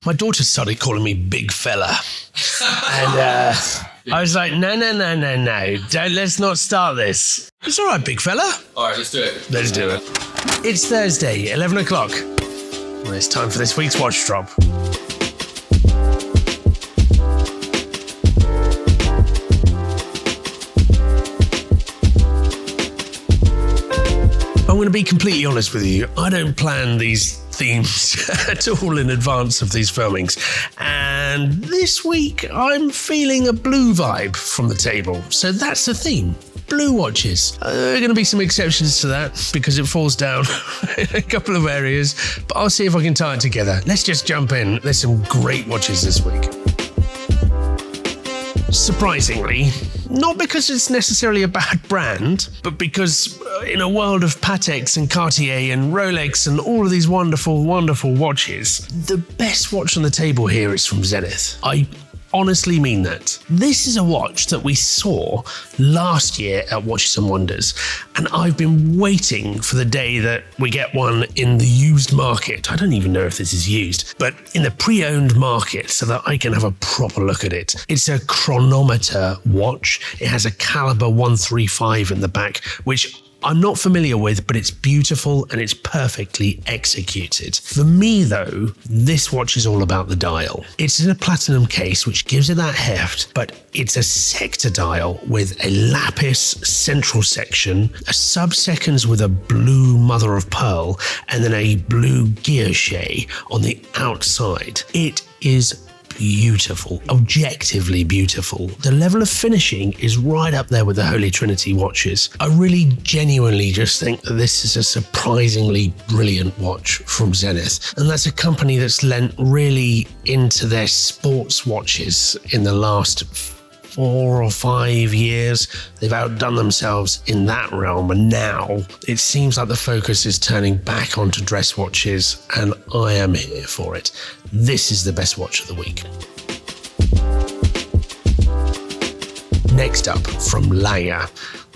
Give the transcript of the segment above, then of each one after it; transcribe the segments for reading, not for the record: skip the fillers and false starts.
My daughter started calling me big fella. And I was like, no. Let's not start this. It's all right, big fella. All right, let's do it. Let's do it. It's Thursday, 11 o'clock. Well, it's time for this week's Watch Drop. I'm going to be completely honest with you. I don't plan these themes at all in advance of these filmings. And this week, I'm feeling a blue vibe from the table. So that's the theme. Blue watches. There are going to be some exceptions to that because it falls down in a couple of areas. But I'll see if I can tie it together. Let's just jump in. There's some great watches this week. Surprisingly, not because it's necessarily a bad brand, but because in a world of Pateks and Cartier and Rolex and all of these wonderful, wonderful watches, the best watch on the table here is from Zenith. I honestly mean that. This is a watch that we saw last year at Watches and Wonders, and I've been waiting for the day that we get one in the used market. I don't even know if this is used, but in the pre-owned market so that I can have a proper look at it. It's a chronometer watch. It has a Kaliber 135 in the back, which I'm not familiar with, but it's beautiful and it's perfectly executed. For me though, this watch is all about the dial. It's in a platinum case, which gives it that heft, but it's a sector dial with a Lapis central section, a sub-seconds with a blue mother of pearl, and then a blue guilloche on the outside. It is beautiful, objectively beautiful. The level of finishing is right up there with the Holy Trinity watches. I really genuinely just think that this is a surprisingly brilliant watch from Zenith. And that's a company that's lent really into their sports watches in the last 4 or 5 years. They've outdone themselves in that realm, and now it seems like the focus is turning back onto dress watches, and I am here for it. This is the best watch of the week. Next up, from Lange.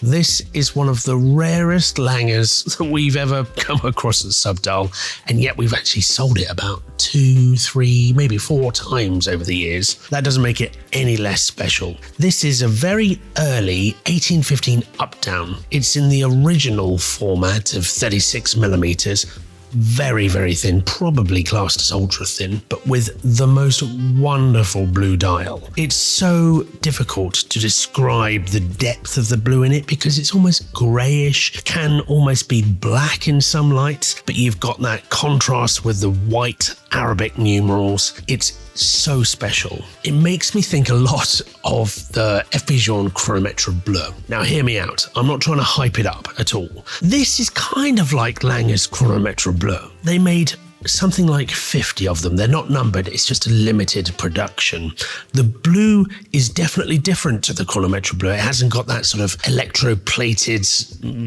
This is one of the rarest Langes that we've ever come across at Subdial, and yet we've actually sold it about 2, 3, maybe 4 times over the years. That doesn't make it any less special. This is a very early 1815 up-down. It's in the original format of 36 millimeters. Very, very thin, probably classed as ultra thin, but with the most wonderful blue dial. It's so difficult to describe the depth of the blue in it because it's almost grayish, can almost be black in some lights, but you've got that contrast with the white Arabic numerals. It's so special. It makes me think a lot of the FP Chronometre Bleu. Now hear me out, I'm not trying to hype it up at all. This is kind of like Lange's Chronometre Bleu. They made something like 50 of them. They're not numbered, it's just a limited production. The blue is definitely different to the Chronometre Bleu. It hasn't got that sort of electroplated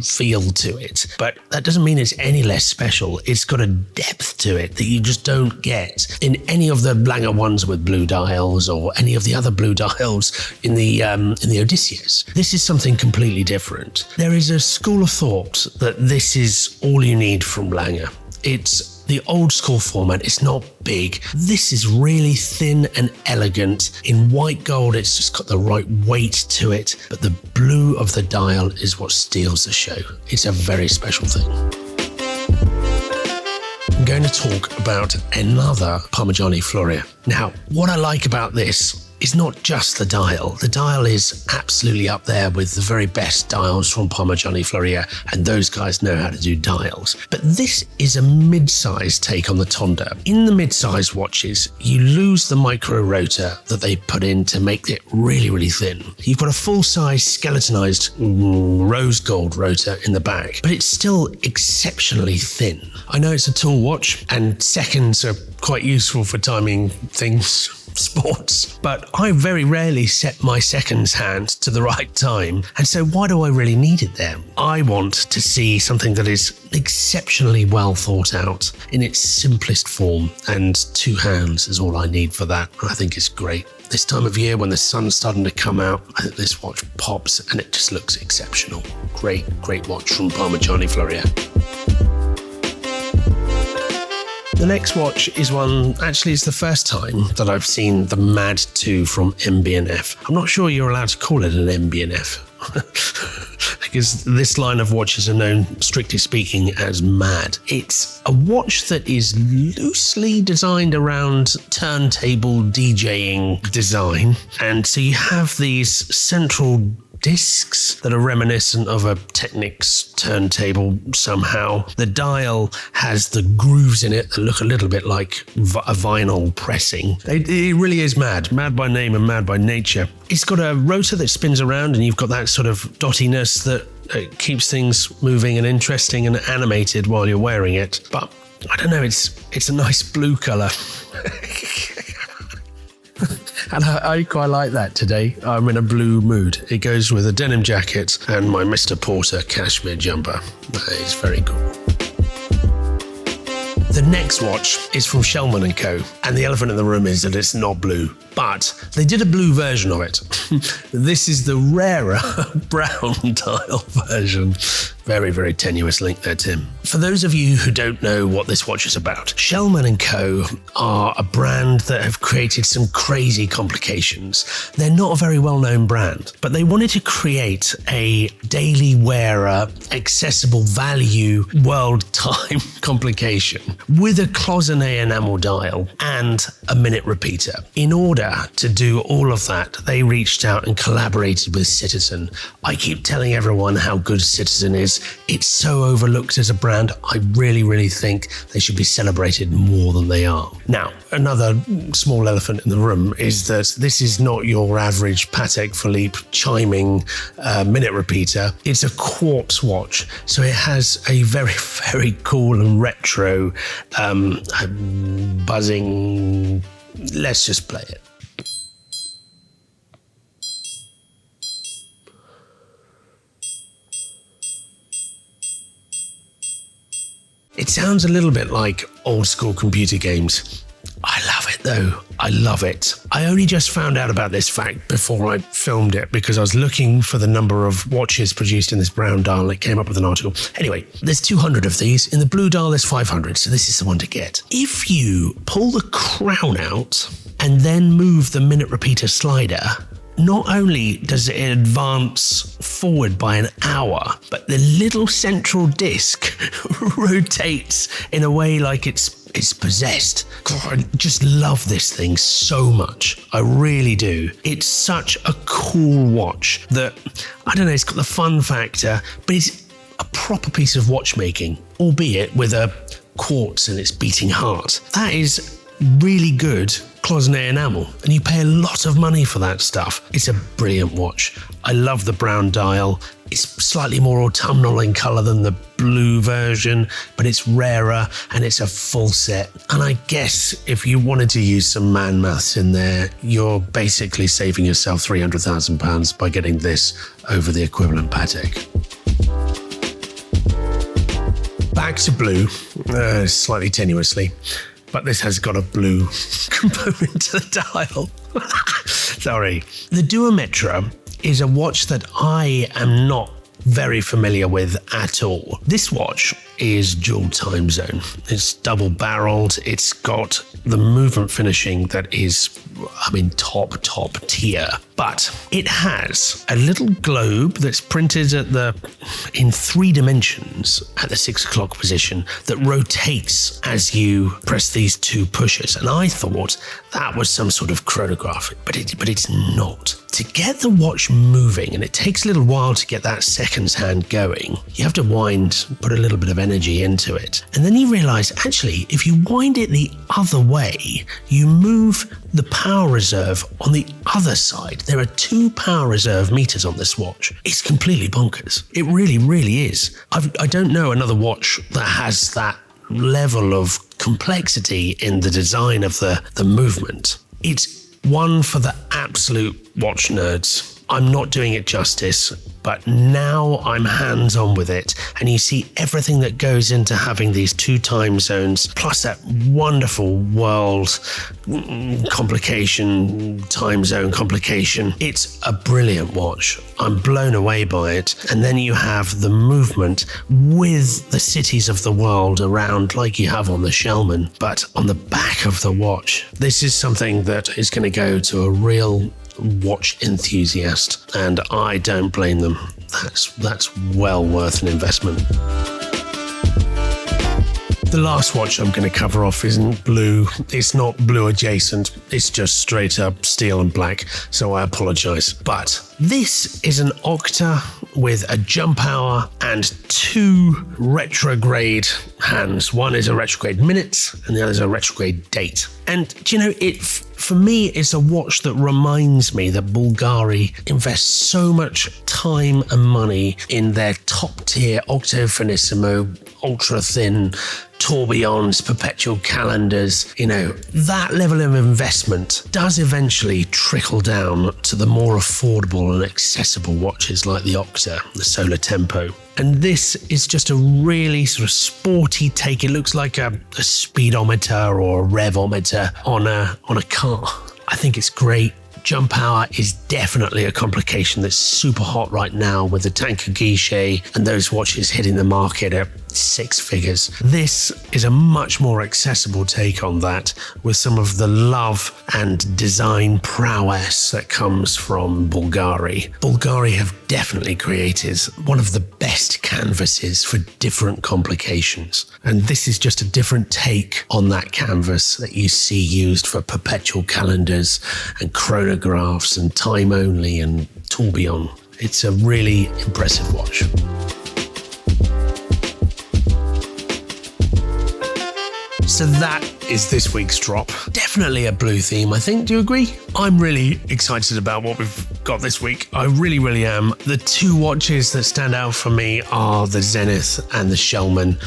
feel to it, but that doesn't mean it's any less special. It's got a depth to it that you just don't get in any of the Lange ones with blue dials or any of the other blue dials in the Odysseus. This is something completely different. There is a school of thought that this is all you need from Lange. It's the old school format. It's not big. This is really thin and elegant. In white gold, it's just got the right weight to it, but the blue of the dial is what steals the show. It's a very special thing. I'm going to talk about another Parmigiani Floria. Now, what I like about this is not just the dial. The dial is absolutely up there with the very best dials from Parmigiani Floria, and those guys know how to do dials. But this is a mid-size take on the Tonda. In the mid-size watches, you lose the micro rotor that they put in to make it really, really thin. You've got a full-size skeletonized rose gold rotor in the back, but it's still exceptionally thin. I know it's a tall watch, and seconds are quite useful for timing things, sports, but I very rarely set my seconds hand to the right time, and so why do I really need it there? I want to see something that is exceptionally well thought out in its simplest form, and 2 hands is all I need for that. I think it's great. This time of year when the sun's starting to come out, I think this watch pops and it just looks exceptional. Great, great watch from Parmigiani Floria. The next watch is one, actually it's the first time that I've seen the Mad 2 from MB&F. I'm not sure you're allowed to call it an MB&F. Because this line of watches are known, strictly speaking, as Mad. It's a watch that is loosely designed around turntable DJing design. And so you have these central discs that are reminiscent of a Technics turntable somehow. The dial has the grooves in it that look a little bit like a vinyl pressing. It really is mad by name and mad by nature. It's got a rotor that spins around and you've got that sort of dottiness that keeps things moving and interesting and animated while you're wearing it. But I don't know, it's a nice blue colour. And I quite like that today. I'm in a blue mood. It goes with a denim jacket and my Mr. Porter cashmere jumper. That is very cool. The next watch is from Shellman & Co. And the elephant in the room is that it's not blue. But they did a blue version of it. This is the rarer brown dial version. Very, very tenuous link there, Tim. For those of you who don't know what this watch is about, Shellman & Co. are a brand that have created some crazy complications. They're not a very well-known brand, but they wanted to create a daily wearer, accessible value, world time complication with a cloisonné enamel dial and a minute repeater. In order to do all of that, they reached out and collaborated with Citizen. I keep telling everyone how good Citizen is. It's so overlooked as a brand. I really, really think they should be celebrated more than they are. Now, another small elephant in the room is that this is not your average Patek Philippe chiming minute repeater. It's a quartz watch, so it has a very, very cool and retro buzzing. Let's just play it. It sounds a little bit like old school computer games. I love it though. I love it. I only just found out about this fact before I filmed it because I was looking for the number of watches produced in this brown dial and it came up with an article. Anyway, there's 200 of these. In the blue dial, there's 500, so this is the one to get. If you pull the crown out and then move the minute repeater slider, not only does it advance forward by an hour, but the little central disc rotates in a way like it's possessed. God, I just love this thing so much. I really do. It's such a cool watch that, I don't know, it's got the fun factor, but it's a proper piece of watchmaking, albeit with a quartz in its beating heart. That is really good cloisonné enamel, and you pay a lot of money for that stuff. It's a brilliant watch. I love the brown dial. It's slightly more autumnal in colour than the blue version, but it's rarer and it's a full set. And I guess if you wanted to use some man maths in there, you're basically saving yourself £300,000 by getting this over the equivalent Patek. Back to blue, slightly tenuously. But this has got a blue component to the dial. Sorry. The Duomètre is a watch that I am not very familiar with at all. This watch is dual time zone. It's double barreled. It's got the movement finishing that is, top tier. But it has a little globe that's printed in 3 dimensions at the 6 o'clock position that rotates as you press these 2 pushers. And I thought that was some sort of chronograph, but it's not. To get the watch moving, and it takes a little while to get that seconds hand going, you have to put a little bit of energy into it. And then you realize, actually, if you wind it the other way, you move the power reserve on the other side. There are 2 power reserve meters on this watch. It's completely bonkers. It really, really is. I don't know another watch that has that level of complexity in the design of the movement. It's one for the absolute watch nerds. I'm not doing it justice, but now I'm hands-on with it, and you see everything that goes into having these 2 time zones, plus that wonderful world complication, time zone complication. It's a brilliant watch. I'm blown away by it. And then you have the movement with the cities of the world around, like you have on the Shellman, but on the back of the watch. This is something that is going to go to a real watch enthusiast, and I don't blame them. That's well worth an investment. The last watch I'm going to cover off isn't blue. It's not blue adjacent. It's just straight up steel and black, so I apologize. But this is an Octo with a jump hour and 2 retrograde hands. One is a retrograde minutes and the other is a retrograde date. And do you know, for me, it's a watch that reminds me that Bulgari invests so much time and money in their top tier Octo Finissimo, ultra thin tourbillons, perpetual calendars. You know, that level of investment does eventually trickle down to the more affordable and accessible watches like the Octo, the Solar Tempo. And this is just a really sort of sporty take. It looks like a speedometer or a revometer on a car. I think it's great. Jump hour is definitely a complication that's super hot right now with the Tanker guilloche and those watches hitting the market at 6 figures. This is a much more accessible take on that, with some of the love and design prowess that comes from Bulgari. Bulgari have definitely created one of the best canvases for different complications. And this is just a different take on that canvas that you see used for perpetual calendars and chronographs and time only and tourbillon. It's a really impressive watch. So that is this week's drop. Definitely a blue theme, I think. Do you agree? I'm really excited about what we've got this week. I really, really am. The 2 watches that stand out for me are the Zenith and the Shellman.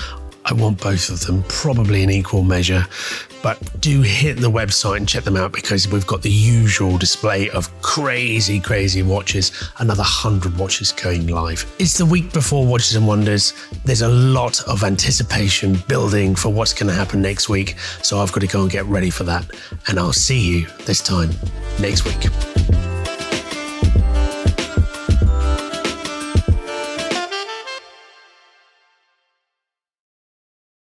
I want both of them, probably in equal measure. But do hit the website and check them out, because we've got the usual display of crazy, crazy watches. Another 100 watches going live. It's the week before Watches and Wonders. There's a lot of anticipation building for what's going to happen next week. So I've got to go and get ready for that. And I'll see you this time next week.